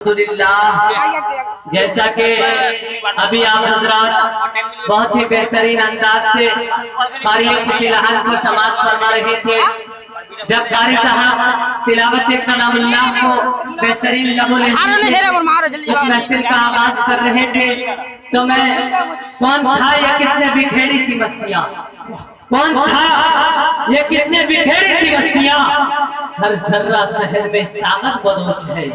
अल्हम्दुलिल्लाह, जैसा कि अभी आप हजरात बहुत ही बेहतरीन अंदाज से कारी खुशीलहान की समाज फरमा रहे थे। जब कारी साहब तिलावत कलामुल्लाह को बेहतरीन महफिल का आगाज कर रहे थे तो मैं कौन था या किसने बिखेरी थी मस्तियाँ, कौन था ये किसने बिखेरी थी मस्तियाँ। हर जर्रा शहर में सागत बदोश है,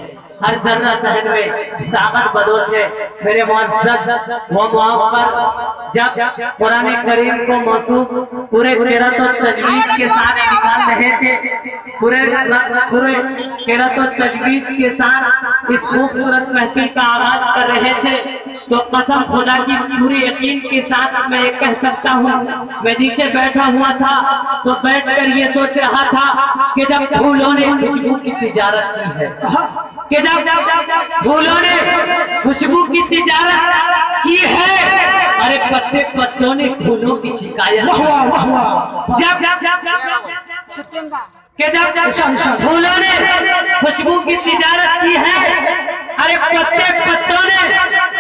हर जर्रा शहर में सागत बदोश है। मेरे मुअज़्ज़ज़ वो मुअव्वर जब कुरान करीम को मौसूफ पूरे क़िरात और तजवीद के साथ निकाल रहे थे, पूरे क़िरात और तजवीद के साथ इस खूबसूरत महफिल का आगाज कर रहे थे, तो कसम खुदा की पूरी यकीन के साथ मैं ये कह सकता हूँ, मैं नीचे बैठा हुआ था तो बैठकर ये सोच रहा था कि जब फूलों ने खुशबू की तिजारत की है, कि जब फूलों ने खुशबू की तिजारत की है, अरे पत्ते पत्तों ने फूलों की शिकायत, जब फूलों ने खुशबू की तिजारत की है, अरे पत्ते पत्तों ने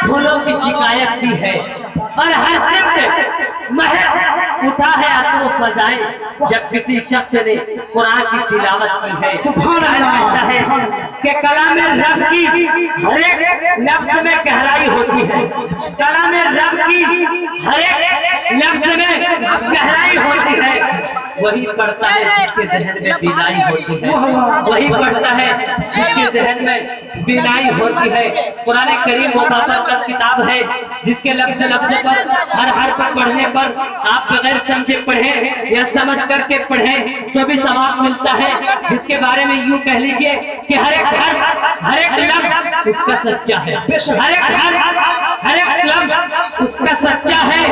फूलों की शिकायत की है। और हर सिमत महक उठा है अतरो फजाएं जब किसी शख्स ने कुरान की तिलावत की है। सुभान अल्लाह है कि कलाम रब की हर एक लफ्ज में गहराई होती है, कलाम रब की हर एक लफ्ज में गहराई होती है। वही पढ़ता है जिसके जहन में बीनाई होती है, वही पढ़ता है जिसके जहन में बीनाई होती है। कुरान करीम मुबारक किताब है जिसके लफ्ज लफ्ज पर हर हर्फ पढ़ने पर आप बगैर समझे पढ़े या समझ करके पढ़े तो भी सवाब मिलता है, जिसके बारे में यूं कह लीजिए कि हर एक हर्फ हर एक लफ्ज उसका सच्चा है, हर एक हर्फ हर एक लफ्ज उसका सच्चा है।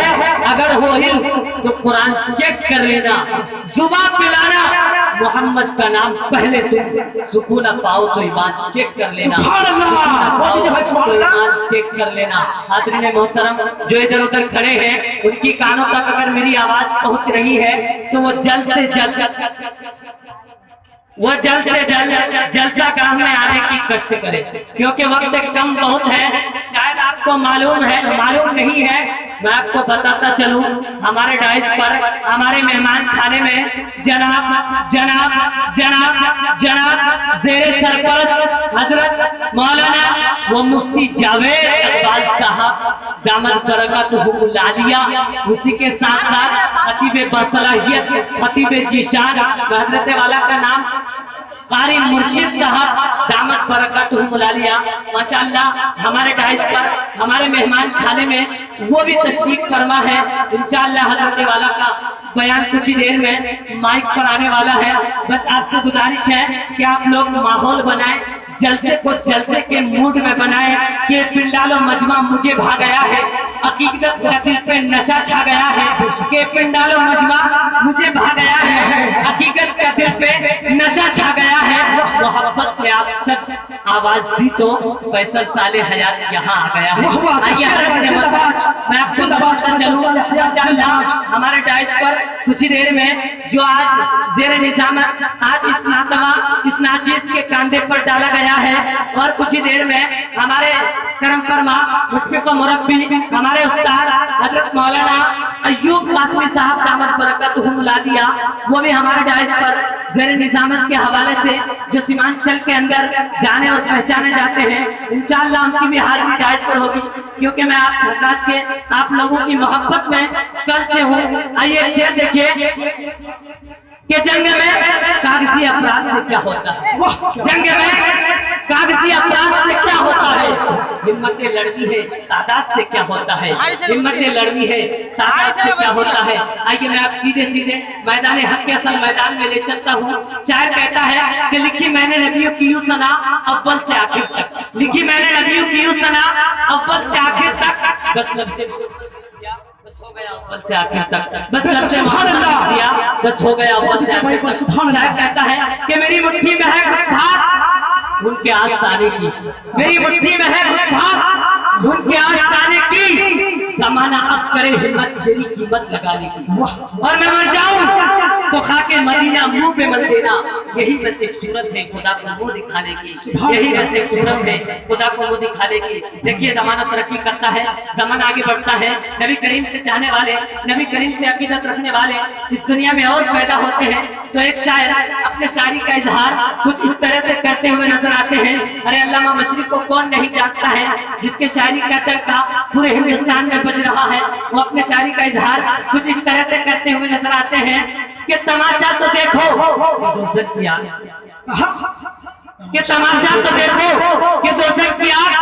अगर हो ही तो कुरान चेक कर लेना, जुबान पिलाना, मोहम्मद का नाम पहले तुम सुकून पाओ तो ईमान चेक कर लेना, तो ईमान चेक कर लेना। हाज़रीन मोहतरम जो इधर उधर खड़े हैं उनकी कानों तक अगर मेरी आवाज पहुंच रही है तो वो जल्द से जल्द जलसा गाह में आने की कष्ट करे, क्योंकि वक्त कम बहुत है। शायद आपको मालूम नहीं है, मैं आपको बताता चलूं, हमारे डाइस पर हमारे मेहमान खाने में जनाब जनाब जनाब जनाब ज़ेरे सरपरस्त हजरत मौलाना वो मुफ्ती जावेद इकबाल साहब दामद बरकतहुल आलिया, उसी के साथ साथ खतीब बसलाहियत खतीब जीशान हजरत वाला का नाम कारी मुर्शिद साहब दामद बरकतहुल आलिया, माशाअल्लाह हमारे डाइस पर हमारे मेहमान खाने में वो भी तशरीफ फरमा है। इंशाअल्लाह हजरत वाला का बयान कुछ ही देर में माइक पर आने वाला है। बस आपसे गुजारिश है कि आप लोग माहौल बनाएं, जलसे को जलसे के मूड में बनाएं कि पिंडालो मजमा मुझे भा गया है, हकीकत का दिल पे नशा छा गया है, कि पिंडालो मजमा मुझे भा गया है, हकीकत का दिल पे नशा छा गया है। मोहब्बत से आप सब आवाज दी तो फैसल साले हयात यहाँ आ गया है। मैं आपको बताता चलूं, हमारे डाइस पर कुछ ही देर में जो आज जेर निजामत आज इस नातवा इस नाचीज के कांधे पर डाला गया है, और कुछ ही देर में हमारे करम फरमा मुशफ़िक़ मुरब्बी हमारे उस्ताद हजरत मौलाना अय्यूब कासमी साहब दामद बरकतहुल आलिया वो भी हमारे डाइस पर ज़ेर निजामत के हवाले से जो सीमांचल के अंदर जाने और पहचाने जाते हैं, इंशाअल्लाह उनकी भी हाजिरी डाइस पर होगी, क्योंकि मैं आप हज़रात के आप लोगों की मोहब्बत में कल से हूँ। आइए शेर देखिए कि जंग में कागजी अपराध से क्या होता है, जंग में कागजी अपराध से क्या होता है, हिम्मतें लड़नी है तादाद से क्या होता है, हिम्मतें लड़नी है तादाद से क्या होता है। आइए मैं आप सीधे सीधे मैदान हक के असल मैदान में ले चलता हूँ। शायर कहता है कि लिखी मैंने नबियों की यूं सना अव्वल से आखिर तक, लिखी मैंने नबियों की यूं सना अव्वल से आखिर तक, बस हो गया अव्वल से आखिर तक, बस लब से दिया, बस हो गया अव्वल से आखिर तक। शायर कहता है कि मेरी मुट्ठी में है कुछ घात उनके आस्ताने की, मेरी मुट्ठी में है कुछ घात उनके आस्ताने की, ज़माना अब करे हिम्मत तेरी कीमत लगाने की, और मैं मर जाऊं तो खाके मदीना मुंह पे मत देना। यही बस एक सूरत है खुदा को मुंह दिखाने की, यही बस एक सूरत है खुदा को मुंह दिखाने की। देखिए जमाना तरक्की करता है, जमाना आगे बढ़ता है, नबी करीम से चाहने वाले, नबी करीम से अकीदत रखने वाले इस दुनिया में और पैदा होते हैं। तो एक शायर अपने शायरी का इजहार कुछ इस तरह से करते हुए नजर आते हैं। अरे अल्लामा मशरिक को कौन नहीं जानता है, जिसके शायरी का टक्का पूरे हिंदुस्तान में बज रहा है। वो अपने शायरी का इजहार कुछ इस तरह से करते हुए नजर आते हैं कि तमाशा तो देखो दोज़ख की आग, कि तमाशा तो देखो कि दोज़ख की आग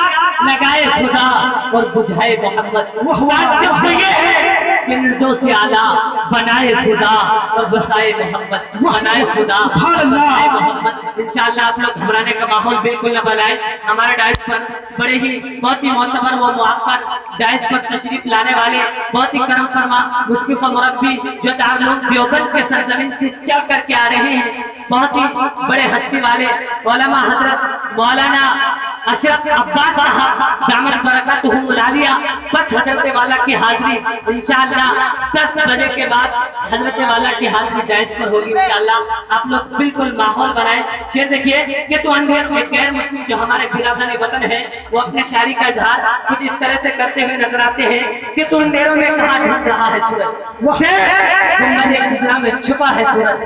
लगाए खुदा और बुझाए मोहम्मद। ताज्जुब तो ये है कि निर्दोष से आला बनाए खुदा और बसाए मोहम्मद, बनाए खुदा और बसाए मोहम्मद। इंशाअल्लाह आप लोग घबराने का माहौल बिल्कुल न बनाए। हमारे डाइस पर बड़े ही बहुत ही मोतबर व मुआफ़र डाइस पर तशरीफ लाने वाले बहुत ही करम फरमा मुफ्ती व मुरब्बी जो दारुल देवबंद के सरजमीन से चल करके आ रहे हैं, बहुत ही बड़े हस्ती वाले उलमा हजरत मौलाना अशरफ अब्बास साहब दामत बरकतुहुम उलालिया। बस हजरत वाला की हाजिरी इंशाअल्लाह 10 बजे के बाद हजरत वाला की हाजिरी डाइस पर होगी इंशाअल्लाह। आप लोग बिल्कुल माहौल बनाए। शेर देखिए कि तो अंधेर में गैर मुस्लिम जो हमारे बिरादरान वतन है वो अपने शायरी का इजहार कुछ इस तरह से करते हुए नजर आते हैं कि तो अंधेरों में कहाँ ढूंढ रहा है सूरज, इस्लाम में छुपा है सूरज।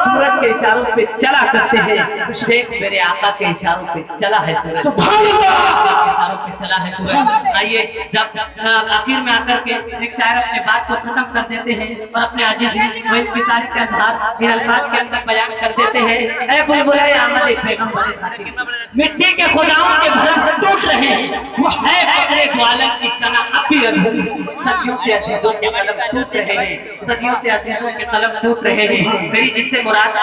सूरज के इशारों पे चला करते हैं, शेख मेरे आका के इशारों पे चला है सूरज, इशारों पे चला है सूरज। आइए जब आखिर में आकर के एक शायर अपने बात को खत्म कर देते हैं और अपने अजीज वो इंतजार का इजहार इन अल्फाज के अंदर बयान कर देते हैं। ऐ बुलबुले आमद पैगंबर खातिर, मिट्टी के खुदाओं के भरम टूट रहे हैं, है फखरे ग्वालन की सना अब भी अधूरी। सदियों से अजीजों के कलम टूट रहे हैं, सदियों से अजीजों के कलम टूट रहे हैं। मेरी जिससे मुराद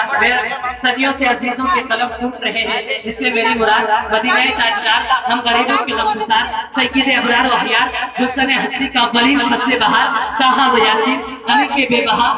सदियों से अजीजों के कलम टूट रहे हैं, जिससे मेरी मुराद मदीना ताजदार हम गरीबों के गमगुसार सैयद अबरार व अखयार जो सने हस्ती का बलीग फसले बहार साहब यासीन अली के बेबहा।